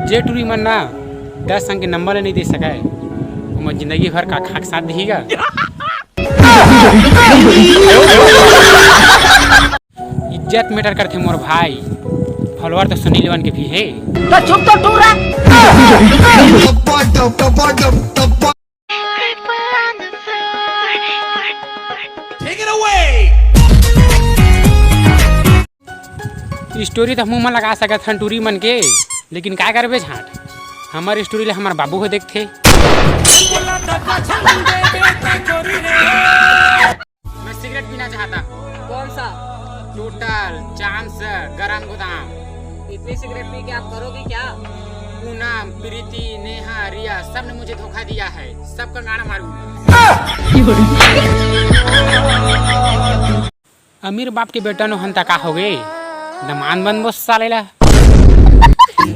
जे टूरी मन ना 10 अंक के नंबर नहीं दे सका है वो जिंदगी भर का खाक साथ देगा। इज्जत मैटर करते मोर भाई, फॉलोअर तो सुनील लेवन के भी है। तो चुप तो टूरा। स्टोरी तो मुँह में लगा सकत हन टूरी मन के, लेकिन क्या करबे झाट, हमारी स्टोरी ले हमारे बाबू को देखते। मैं सिगरेट पीना चाहता। कौन सा? टोटल चांस गरम गोदाम। इतनी सिगरेट पी के आप करोगे क्या? पूनम, प्रीति, नेहा, रिया सब ने मुझे धोखा दिया है, सबका गाना मारूंगा। अमीर बाप के बेटा नो हंता का हो गए, दमान बंद बस सालेला।